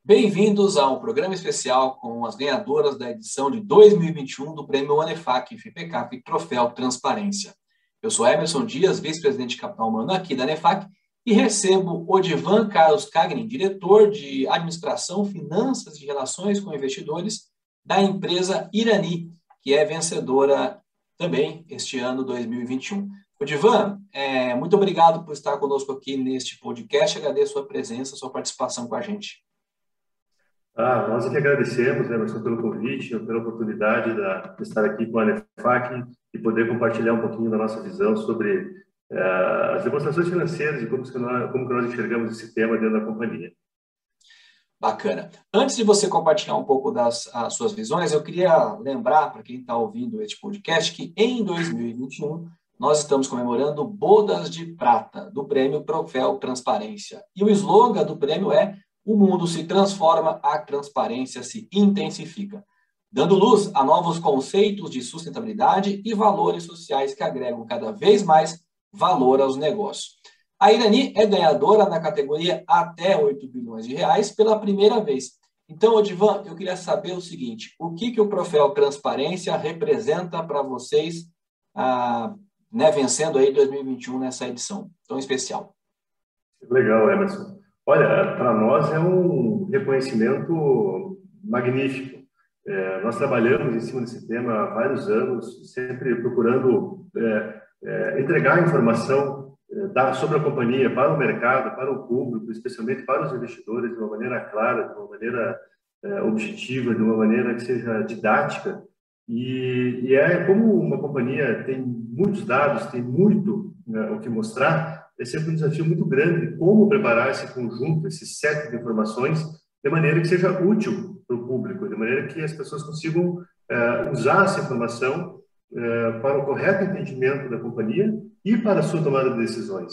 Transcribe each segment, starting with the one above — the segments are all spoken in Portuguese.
Bem-vindos a um programa especial com as ganhadoras da edição de 2021 do Prêmio ANEFAC FIPECAP Troféu Transparência. Eu sou Emerson Dias, vice-presidente de Capital Humano aqui da ANEFAC, e recebo Odivan Carlos Cagnin, diretor de Administração, Finanças e Relações com Investidores da empresa Irani, que é vencedora também este ano 2021. Odivan, muito obrigado por estar conosco aqui neste podcast. Agradeço a sua presença, a sua participação com a gente. Nós é que agradecemos, Emerson, pelo convite, pela oportunidade de estar aqui com a ANEFAC e poder compartilhar um pouquinho da nossa visão sobre as demonstrações financeiras e como que nós enxergamos esse tema dentro da companhia. Bacana. Antes de você compartilhar um pouco das suas visões, eu queria lembrar para quem está ouvindo este podcast que em 2021 nós estamos comemorando Bodas de Prata do Prêmio Troféu Transparência. E o slogan do prêmio é: o mundo se transforma, a transparência se intensifica, dando luz a novos conceitos de sustentabilidade e valores sociais que agregam cada vez mais valor aos negócios. A Irani é ganhadora na categoria até 8 bilhões de reais pela primeira vez. Então, Odivan, eu queria saber o seguinte: o que o Troféu Transparência representa para vocês, vencendo aí 2021 nessa edição tão especial? Legal, Emerson. Olha, para nós é um reconhecimento magnífico. Nós trabalhamos em cima desse tema há vários anos, sempre procurando entregar informação sobre a companhia para o mercado, para o público, especialmente para os investidores, de uma maneira clara, de uma maneira objetiva, de uma maneira que seja didática. E como uma companhia tem muitos dados, tem muito o que mostrar, é sempre um desafio muito grande como preparar esse conjunto, esse set de informações, de maneira que seja útil para o público, de maneira que as pessoas consigam usar essa informação para o correto entendimento da companhia e para a sua tomada de decisões.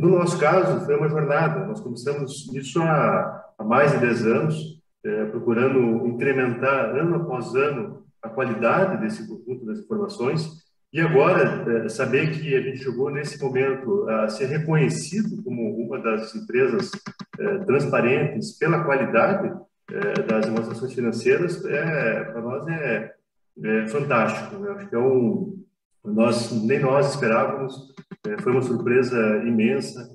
No nosso caso, foi uma jornada. Nós começamos isso há mais de 10 anos, procurando incrementar ano após ano a qualidade desse conjunto das informações. E agora, saber que a gente chegou nesse momento a ser reconhecido como uma das empresas transparentes pela qualidade das demonstrações financeiras, para nós é fantástico, né? Acho que nem nós esperávamos, foi uma surpresa imensa.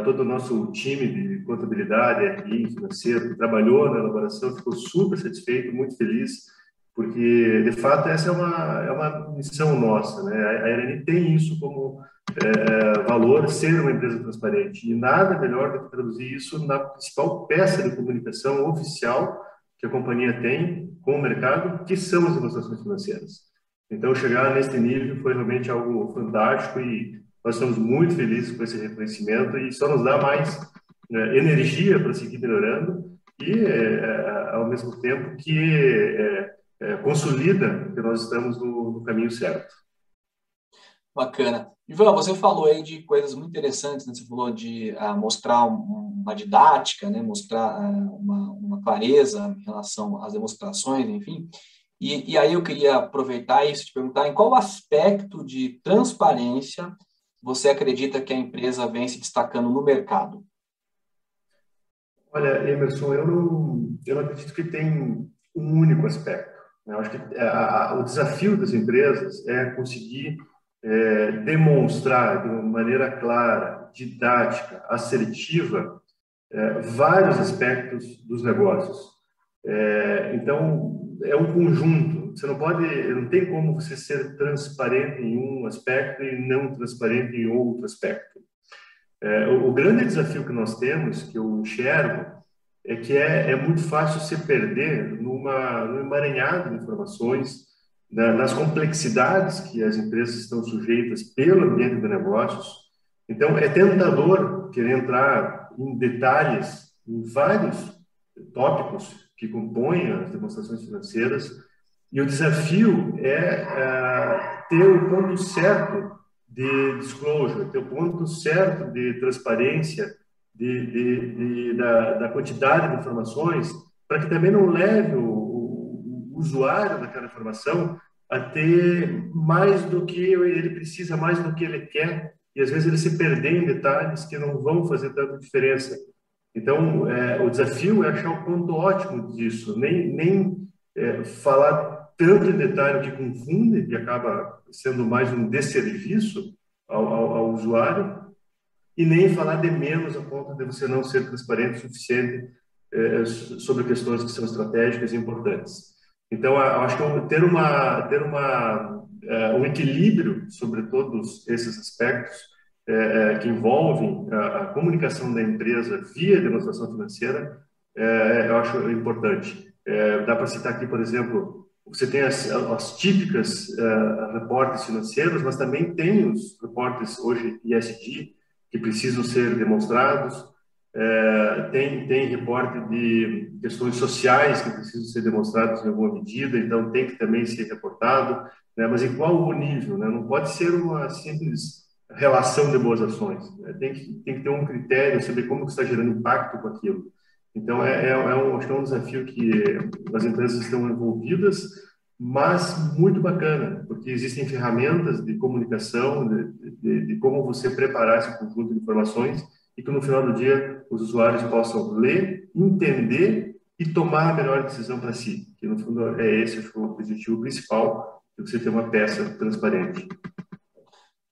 Todo o nosso time de contabilidade, RI, financeiro, que trabalhou na elaboração, ficou super satisfeito, muito feliz, porque, de fato, essa é uma missão nossa, né? A Irani tem isso como valor, ser uma empresa transparente. E nada melhor do que traduzir isso na principal peça de comunicação oficial que a companhia tem com o mercado, que são as demonstrações financeiras. Então, chegar nesse nível foi realmente algo fantástico e nós estamos muito felizes com esse reconhecimento e só nos dá mais energia para seguir melhorando e, ao mesmo tempo, que consolida que nós estamos no caminho certo. Bacana. Ivan, você falou aí de coisas muito interessantes, né? Você falou de mostrar uma didática, né? Mostrar uma clareza em relação às demonstrações, enfim. E aí eu queria aproveitar isso e te perguntar em qual aspecto de transparência você acredita que a empresa vem se destacando no mercado? Olha, Emerson, eu não acredito que tem um único aspecto. Eu acho que o desafio das empresas é conseguir demonstrar de uma maneira clara, didática, assertiva, vários aspectos dos negócios. Então, é um conjunto. Não tem como você ser transparente em um aspecto e não transparente em outro aspecto. O grande desafio que nós temos, que eu enxergo, é que é muito fácil se perder num emaranhado de informações, nas complexidades que as empresas estão sujeitas pelo ambiente de negócios. Então, é tentador querer entrar em detalhes em vários tópicos que compõem as demonstrações financeiras, e o desafio é ter o ponto certo de disclosure, ter o ponto certo de transparência, da quantidade de informações, para que também não leve o usuário daquela informação a ter mais do que ele precisa, mais do que ele quer, e às vezes ele se perder em detalhes que não vão fazer tanta diferença. Então, o desafio é achar o ponto ótimo disso, nem falar tanto em detalhe que confunde, que acaba sendo mais um desserviço ao usuário, e nem falar de menos a ponto de você não ser transparente o suficiente sobre questões que são estratégicas e importantes. Então, eu acho que um equilíbrio sobre todos esses aspectos que envolvem a comunicação da empresa via demonstração financeira, eu acho importante. Dá para citar aqui, por exemplo, você tem as típicas reportes financeiros, mas também tem os reportes hoje ESG, que precisam ser demonstrados, tem reporte de questões sociais que precisam ser demonstrados em alguma medida, então tem que também ser reportado, né? Mas em qual o nível, né? Não pode ser uma simples relação de boas ações, né? Tem que ter um critério, saber como que está gerando impacto com aquilo. Então, acho que é um desafio que as empresas estão envolvidas, mas muito bacana, porque existem ferramentas de comunicação, de como você preparar esse conjunto de informações e que no final do dia os usuários possam ler, entender e tomar a melhor decisão para si. Que no fundo é esse acho, o objetivo principal, de você ter uma peça transparente.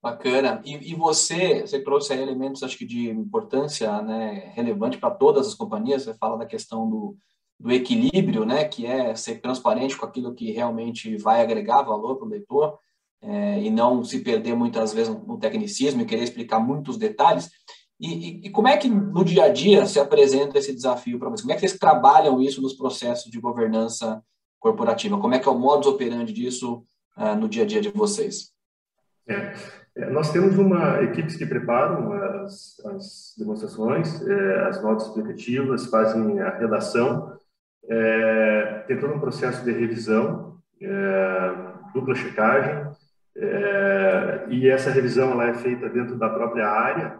Bacana. E você trouxe aí elementos, acho que de importância, né, relevante para todas as companhias. Você fala da questão do equilíbrio, né, que é ser transparente com aquilo que realmente vai agregar valor para o leitor, e não se perder muitas vezes no tecnicismo e querer explicar muitos detalhes. E como é que no dia a dia se apresenta esse desafio para vocês? Como é que vocês trabalham isso nos processos de governança corporativa? Como é que é o modus operandi disso no dia a dia de vocês? Nós temos equipes que preparam as demonstrações, as notas explicativas, fazem a redação, tem todo um processo de revisão, dupla checagem, e essa revisão ela é feita dentro da própria área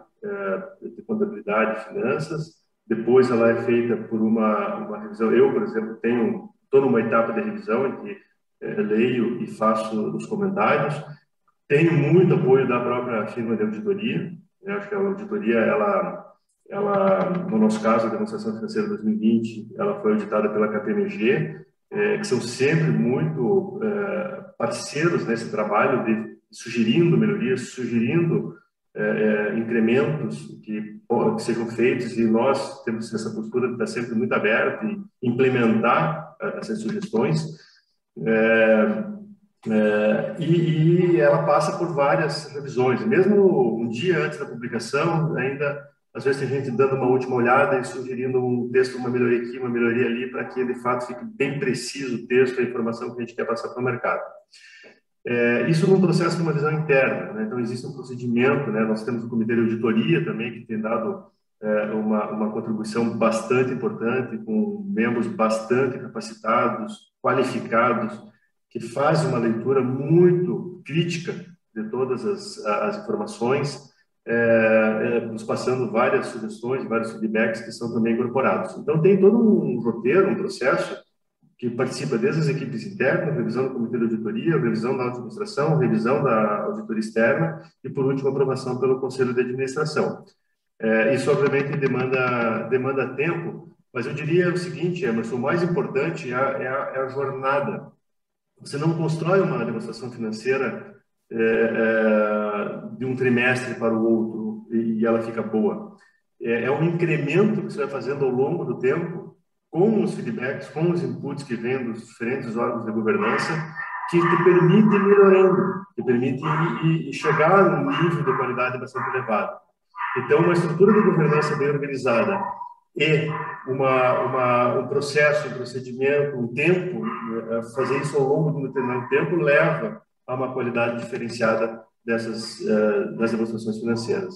de contabilidade e finanças. Depois ela é feita por uma revisão. Eu, por exemplo, estou numa etapa de revisão em que leio e faço os comentários. Tenho muito apoio da própria firma de auditoria. Eu acho que a auditoria, no nosso caso, a demonstração financeira 2020, ela foi auditada pela KPMG, que são sempre muito parceiros nesse trabalho de sugerindo melhorias, sugerindo incrementos que sejam feitos, e nós temos essa postura de estar sempre muito aberto e implementar essas sugestões. E ela passa por várias revisões, mesmo um dia antes da publicação, ainda às vezes tem gente dando uma última olhada e sugerindo um texto, uma melhoria aqui, uma melhoria ali, para que de fato fique bem preciso o texto, a informação que a gente quer passar para o mercado. Isso num processo de uma visão interna, né? Então existe um procedimento, né? Nós temos o comitê de auditoria também, que tem dado uma contribuição bastante importante, com membros bastante capacitados, qualificados, que faz uma leitura muito crítica de todas as informações, nos passando várias sugestões, vários feedbacks que são também incorporados. Então, tem todo um roteiro, um processo que participa desde as equipes internas, revisão do comitê de auditoria, revisão da administração, revisão da auditoria externa e, por último, aprovação pelo conselho de administração. Isso, obviamente, demanda tempo, mas eu diria o seguinte, Emerson, o mais importante é a jornada. Você não constrói uma demonstração financeira de um trimestre para o outro e ela fica boa. É um incremento que você vai fazendo ao longo do tempo, com os feedbacks, com os inputs que vêm dos diferentes órgãos de governança, que te permite ir melhorando, te permite ir chegar a um nível de qualidade bastante elevado. Então, uma estrutura de governança bem organizada e um processo, um procedimento, um tempo, fazer isso ao longo de um determinado tempo leva a uma qualidade diferenciada das demonstrações financeiras.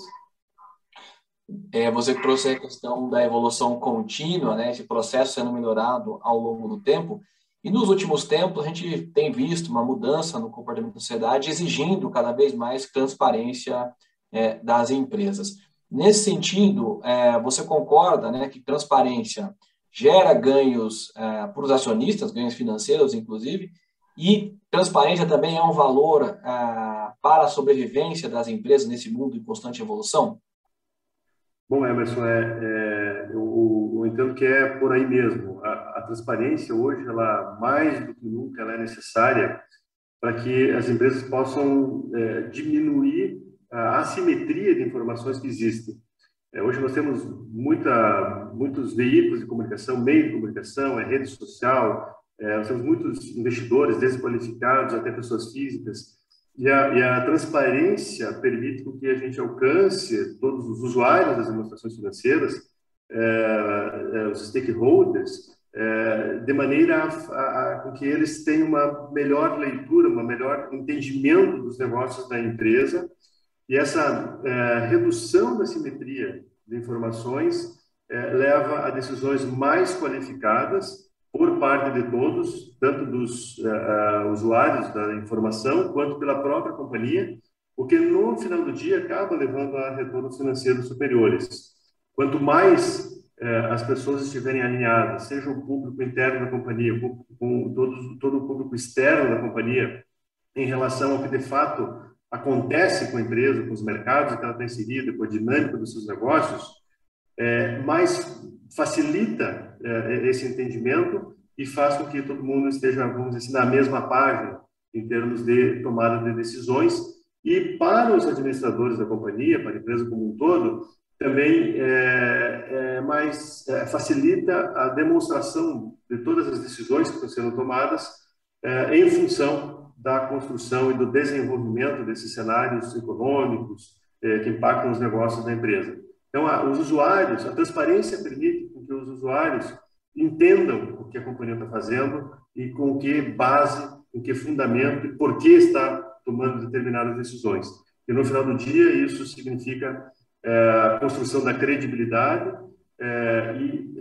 Você trouxe a questão da evolução contínua, né? Esse processo sendo melhorado ao longo do tempo. E nos últimos tempos, a gente tem visto uma mudança no comportamento da sociedade, exigindo cada vez mais transparência das empresas. Nesse sentido, você concorda, né, que transparência gera ganhos para os acionistas, ganhos financeiros, inclusive, e transparência também é um valor para a sobrevivência das empresas nesse mundo em constante evolução? Bom, Emerson, eu entendo que é por aí mesmo. A transparência hoje, ela mais do que nunca, ela é necessária para que as empresas possam diminuir a assimetria de informações que existem. Hoje nós temos muitos veículos de comunicação, meio de comunicação, rede social, nós temos muitos investidores, desqualificados, até pessoas físicas, e a transparência permite que a gente alcance todos os usuários das demonstrações financeiras, os stakeholders, de maneira com que eles tenham uma melhor leitura, um melhor entendimento dos negócios da empresa, e essa redução da simetria de informações leva a decisões mais qualificadas por parte de todos, tanto dos usuários da informação, quanto pela própria companhia, o que no final do dia acaba levando a retornos financeiros superiores. Quanto mais as pessoas estiverem alinhadas, seja o público interno da companhia, com todo o público externo da companhia, em relação ao que de fato acontece com a empresa, com os mercados que ela está inserida, com a dinâmica dos seus negócios, mais facilita esse entendimento e faz com que todo mundo esteja, vamos dizer assim, na mesma página em termos de tomada de decisões. E para os administradores da companhia, para a empresa como um todo, também facilita a demonstração de todas as decisões que estão sendo tomadas em função da construção e do desenvolvimento desses cenários econômicos que impactam os negócios da empresa. Então, os usuários, a transparência permite que os usuários entendam o que a companhia está fazendo e com que base, com que fundamento e por que está tomando determinadas decisões. E no final do dia, isso significa a construção da credibilidade e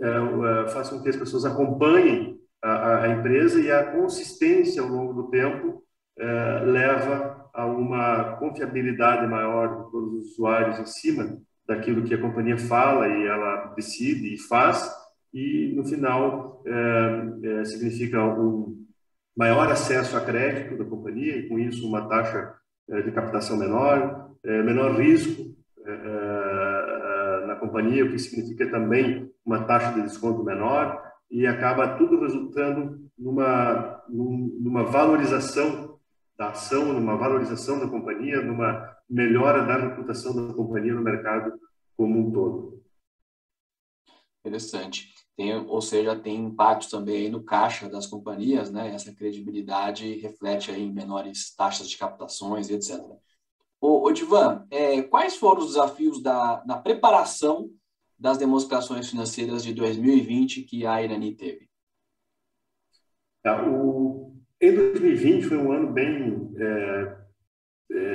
faz com que as pessoas acompanhem a empresa, e a consistência ao longo do tempo leva a uma confiabilidade maior de todos os usuários em cima daquilo que a companhia fala e ela decide e faz, e no final significa um maior acesso a crédito da companhia, e com isso uma taxa de captação menor, menor risco na companhia, o que significa também uma taxa de desconto menor, e acaba tudo resultando numa valorização da ação, numa valorização da companhia, numa melhora da reputação da companhia no mercado como um todo. Interessante. Ou seja, tem impactos também aí no caixa das companhias, né? Essa credibilidade reflete aí em menores taxas de captações e etc. Divan, quais foram os desafios da preparação das demonstrações financeiras de 2020 que a Irani teve? Em 2020 foi um ano bem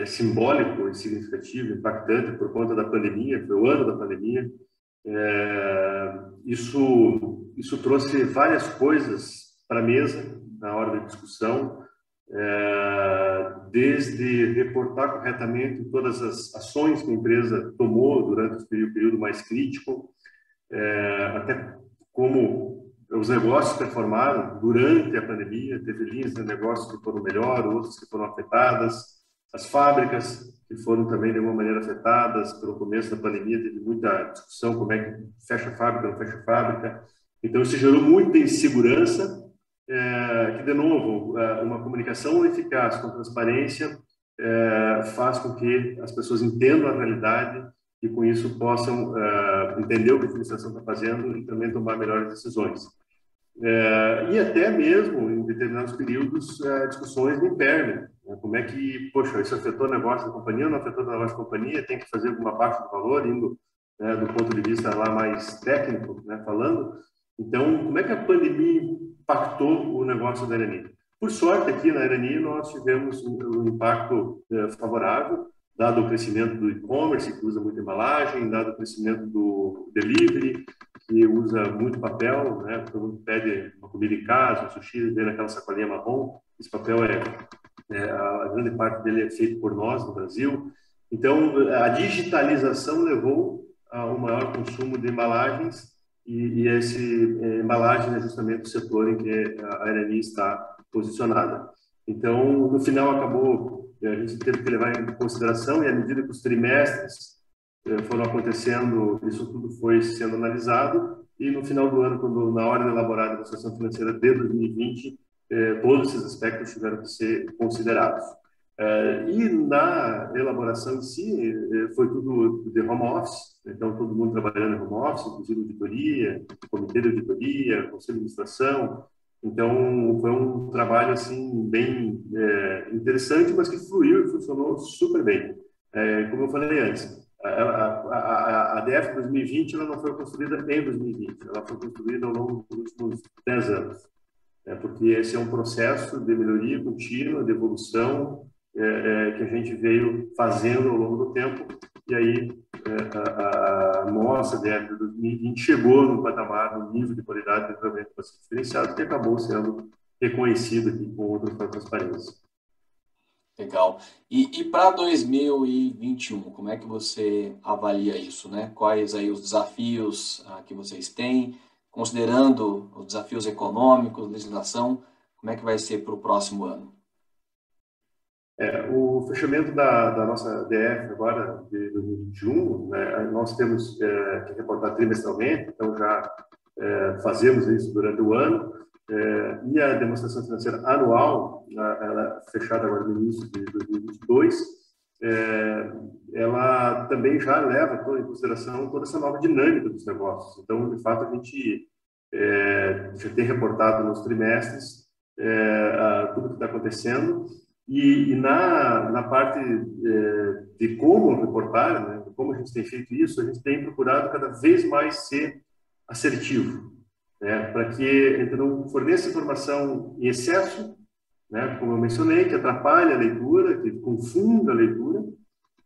simbólico e significativo, impactante por conta da pandemia, foi o ano da pandemia. Isso trouxe várias coisas para a mesa na hora da discussão, desde reportar corretamente todas as ações que a empresa tomou durante o período mais crítico, até como os negócios performaram durante a pandemia. Teve linhas de negócios que foram melhor, outras que foram afetadas, as fábricas que foram também de alguma maneira afetadas pelo começo da pandemia. Teve muita discussão como é que fecha a fábrica, não fecha a fábrica. Então isso gerou muita insegurança, que de novo uma comunicação eficaz com transparência faz com que as pessoas entendam a realidade e com isso possam entender o que a administração está fazendo e também tomar melhores decisões. E até mesmo, em determinados períodos, discussões de impairment, né? Como é que, poxa, isso afetou o negócio da companhia, não afetou o negócio da companhia, tem que fazer alguma baixa do valor, indo do ponto de vista lá mais técnico, né, falando. Então, como é que a pandemia impactou o negócio da Irani? Por sorte, aqui na Irani, nós tivemos um impacto favorável, dado o crescimento do e-commerce, que usa muita embalagem, dado o crescimento do delivery, que usa muito papel, né? Todo mundo pede uma comida em casa, um sushi, vem naquela sacolinha marrom. Esse papel a grande parte dele é feito por nós no Brasil. Então, a digitalização levou a um maior consumo de embalagens, e embalagem é justamente o setor em que a Irani está posicionada. Então, no final, acabou, a gente teve que levar em consideração, e à medida que os trimestres foram acontecendo, isso tudo foi sendo analisado, e no final do ano, quando na hora de elaborar a demonstração financeira de 2020, todos esses aspectos tiveram que ser considerados. E na elaboração em si, foi tudo de home office, então todo mundo trabalhando em home office, inclusive auditoria, comitê de auditoria, conselho de administração. Então, foi um trabalho assim bem interessante, mas que fluiu e funcionou super bem. Como eu falei antes, a DF 2020 ela não foi construída em 2020, ela foi construída ao longo dos últimos 10 anos, porque esse é um processo de melhoria contínua, de evolução, que a gente veio fazendo ao longo do tempo, e aí a nossa DF 2020 chegou no patamar, no nível de qualidade de tratamento bastante diferenciado, que acabou sendo reconhecido aqui com outra transparência. Legal. E para 2021, como é que você avalia isso, né? Quais aí os desafios que vocês têm, considerando os desafios econômicos, legislação, como é que vai ser para o próximo ano? O fechamento da nossa DF agora, de 2021, né, nós temos que reportar trimestralmente, então já fazemos isso durante o ano, e a demonstração financeira anual, ela fechada agora no início de 2022, ela também já leva em consideração toda essa nova dinâmica dos negócios. Então, de fato, a gente já tem reportado nos trimestres tudo o que está acontecendo, e na parte de como reportar, né, de como a gente tem feito isso, a gente tem procurado cada vez mais ser assertivo, né, para que a gente não forneça informação em excesso, né, como eu mencionei, que atrapalhe a leitura, que confunda a leitura,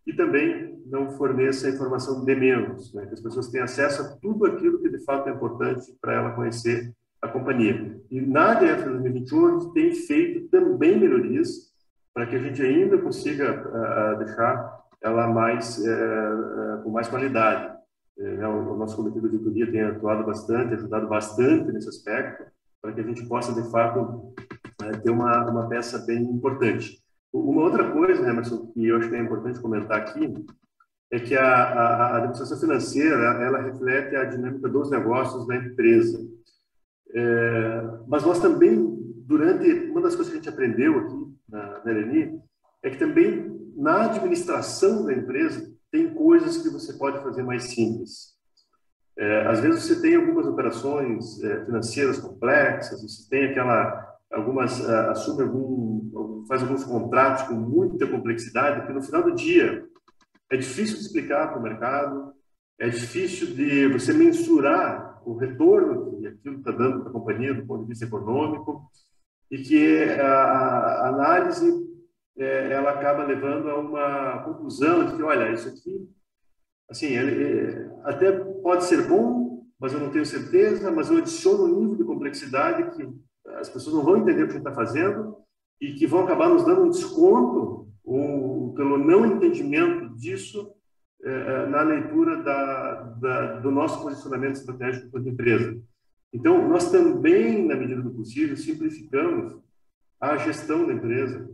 e também não forneça informação de menos, né, que as pessoas tenham acesso a tudo aquilo que de fato é importante para ela conhecer a companhia. E na DF 2021 a gente tem feito também melhorias para que a gente ainda consiga deixar ela mais com mais qualidade. O nosso comitê de auditoria tem atuado bastante, ajudado bastante nesse aspecto, para que a gente possa, de fato, ter uma peça bem importante. Uma outra coisa, né, Emerson, que eu acho que é importante comentar aqui, é que a administração financeira, ela reflete a dinâmica dos negócios da empresa. Mas nós também, uma das coisas que a gente aprendeu aqui na LNI, é que também na administração da empresa tem coisas que você pode fazer mais simples. Às vezes você tem algumas operações financeiras complexas, você tem faz alguns contratos com muita complexidade, que no final do dia é difícil de explicar para o mercado, é difícil de você mensurar o retorno que aquilo está dando para a companhia do ponto de vista econômico, e que a análise ela acaba levando a uma conclusão de que, olha, isso aqui, assim, ele até pode ser bom, mas eu não tenho certeza, mas eu adiciono um nível de complexidade que as pessoas não vão entender o que a gente está fazendo e que vão acabar nos dando um desconto pelo não entendimento disso na leitura do nosso posicionamento estratégico como empresa. Então, nós também, na medida do possível, simplificamos a gestão da empresa,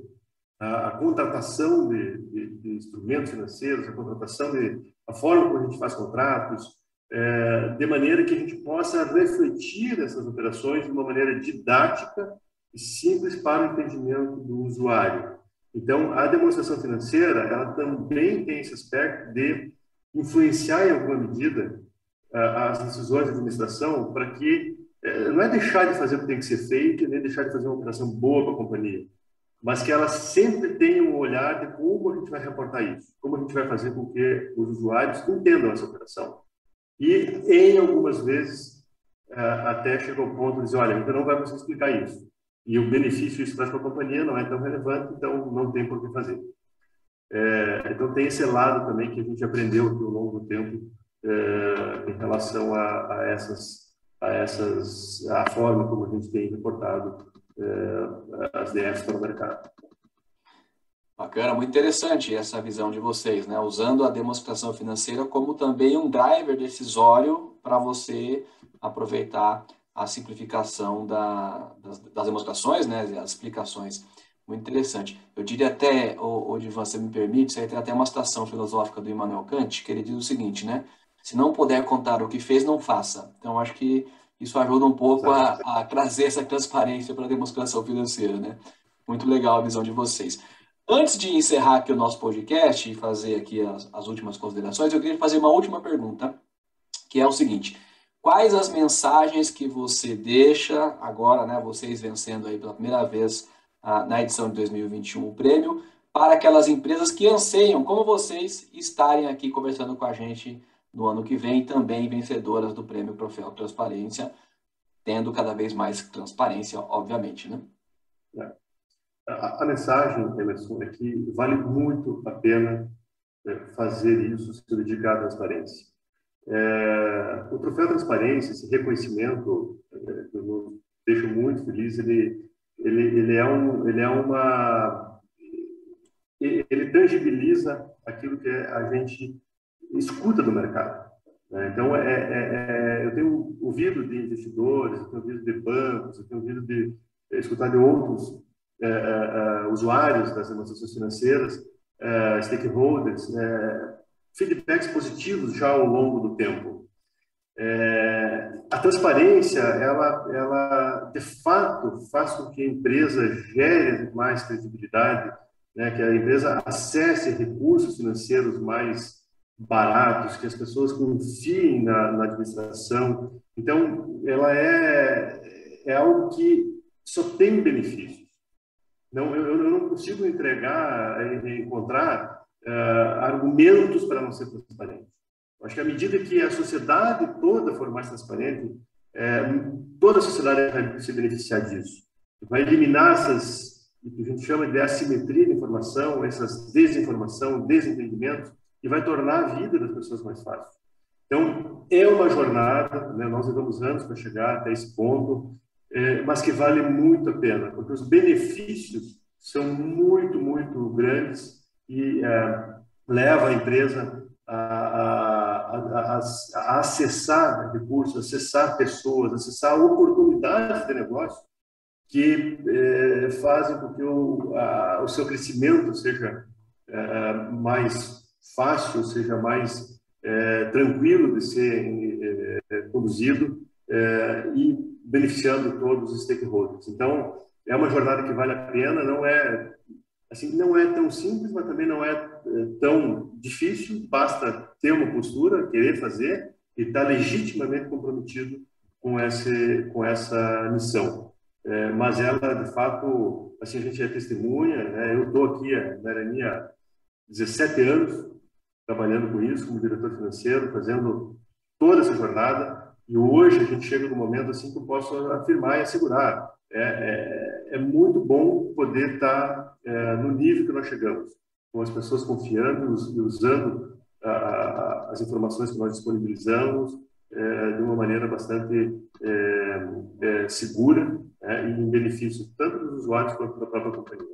a contratação de instrumentos financeiros, a forma como a gente faz contratos, de maneira que a gente possa refletir essas operações de uma maneira didática e simples para o entendimento do usuário. Então, a demonstração financeira, ela também tem esse aspecto de influenciar em alguma medida as decisões de administração, para que não é deixar de fazer o que tem que ser feito, nem deixar de fazer uma operação boa para a companhia, mas que ela sempre tenha um olhar de como a gente vai reportar isso, como a gente vai fazer com que os usuários entendam essa operação. E, em algumas vezes, até chega ao ponto de dizer, olha, então não vai conseguir explicar isso. E o benefício isso traz para a companhia não é tão relevante, então não tem por que fazer. Então tem esse lado também que a gente aprendeu aqui ao longo do tempo em relação a forma como a gente tem reportado as DFs para o mercado. Bacana, muito interessante essa visão de vocês, né? Usando a demonstração financeira como também um driver decisório para você aproveitar a simplificação das demonstrações, né? As explicações. Muito interessante. Eu diria até, de você me permite, isso aí tem até uma citação filosófica do Immanuel Kant, que ele diz o seguinte, né? Se não puder contar o que fez, não faça. Então, acho que isso ajuda um pouco Exato. a trazer essa transparência para a demonstração financeira, né? Muito legal a visão de vocês. Antes de encerrar aqui o nosso podcast e fazer aqui as últimas considerações, eu queria fazer uma última pergunta, que é o seguinte: quais as mensagens que você deixa agora, né, vocês vencendo aí pela primeira vez na edição de 2021 o prêmio, para aquelas empresas que anseiam, como vocês, estarem aqui conversando com a gente no ano que vem, também vencedoras do prêmio Troféu Transparência, tendo cada vez mais transparência, obviamente, né? A mensagem, Emerson, é que vale muito a pena fazer isso, se dedicar à transparência. O Troféu Transparência, esse reconhecimento, eu me deixo muito feliz, ele tangibiliza aquilo que a gente escuta do mercado, né? Então, eu tenho ouvido de investidores, eu tenho ouvido de bancos, eu tenho ouvido de escutar de outros usuários das demonstrações financeiras, stakeholders, feedbacks positivos já ao longo do tempo. A transparência, ela de fato faz com que a empresa gere mais credibilidade, né? Que a empresa acesse recursos financeiros mais baratos, que as pessoas confiem na administração. Então, ela é algo que só tem benefícios. Não, eu não consigo encontrar argumentos para não ser transparente. Eu acho que à medida que a sociedade toda for mais transparente, toda a sociedade vai se beneficiar disso. Vai eliminar o que a gente chama de assimetria de informação, essas desinformação, desentendimentos, e vai tornar a vida das pessoas mais fácil. Então, é uma jornada, né? Nós levamos anos para chegar até esse ponto, mas que vale muito a pena, porque os benefícios são muito, muito grandes e leva a empresa a acessar recursos, acessar pessoas, acessar oportunidades de negócio que fazem com que o seu crescimento seja mais fácil, seja mais tranquilo de ser conduzido e beneficiando todos os stakeholders. Então, é uma jornada que vale a pena, não é tão simples, mas também não é tão difícil, basta ter uma postura, querer fazer e estar legitimamente comprometido com essa missão. Mas ela, de fato, assim, a gente é testemunha, né? Eu estou aqui na Arani há 17 anos, trabalhando com isso, como diretor financeiro, fazendo toda essa jornada, e hoje a gente chega no momento assim que eu posso afirmar e assegurar. É muito bom poder estar no nível que nós chegamos, com as pessoas confiando e usando as informações que nós disponibilizamos de uma maneira bastante segura, e em benefício tanto dos usuários quanto da própria companhia.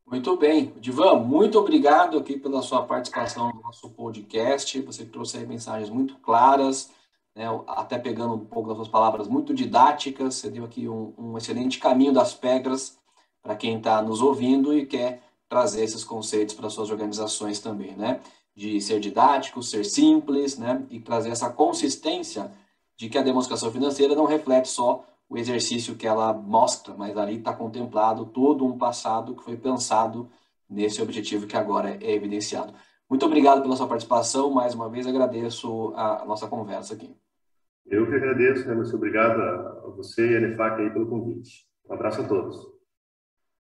Muito bem. Divan, muito obrigado aqui pela sua participação no nosso podcast. Você trouxe aí mensagens muito claras, né, até pegando um pouco das suas palavras, muito didáticas. Você deu aqui um excelente caminho das pedras para quem está nos ouvindo e quer trazer esses conceitos para suas organizações também, né? De ser didático, ser simples, né? E trazer essa consistência de que a demonstração financeira não reflete só o exercício que ela mostra, mas ali está contemplado todo um passado que foi pensado nesse objetivo que agora é evidenciado. Muito obrigado pela sua participação. Mais uma vez agradeço a nossa conversa aqui. Eu que agradeço, né? Muito obrigado a você e a NEFAC aí pelo convite. Um abraço a todos.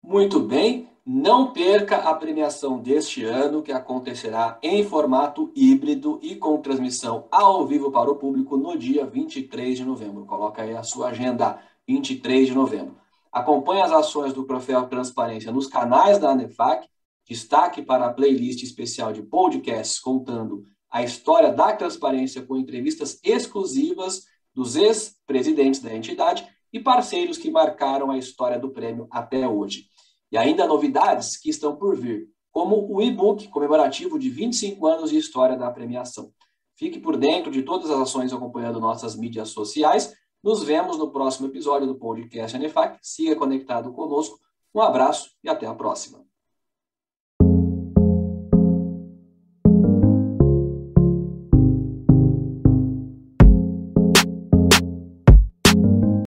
Muito bem. Não perca a premiação deste ano, que acontecerá em formato híbrido e com transmissão ao vivo para o público no dia 23 de novembro. Coloca aí a sua agenda, 23 de novembro. Acompanhe as ações do Troféu Transparência nos canais da ANEFAC. Destaque para a playlist especial de podcasts contando a história da transparência com entrevistas exclusivas dos ex-presidentes da entidade e parceiros que marcaram a história do prêmio até hoje. E ainda novidades que estão por vir, como o e-book comemorativo de 25 anos de história da premiação. Fique por dentro de todas as ações acompanhando nossas mídias sociais. Nos vemos no próximo episódio do podcast ANEFAC. Siga conectado conosco. Um abraço e até a próxima.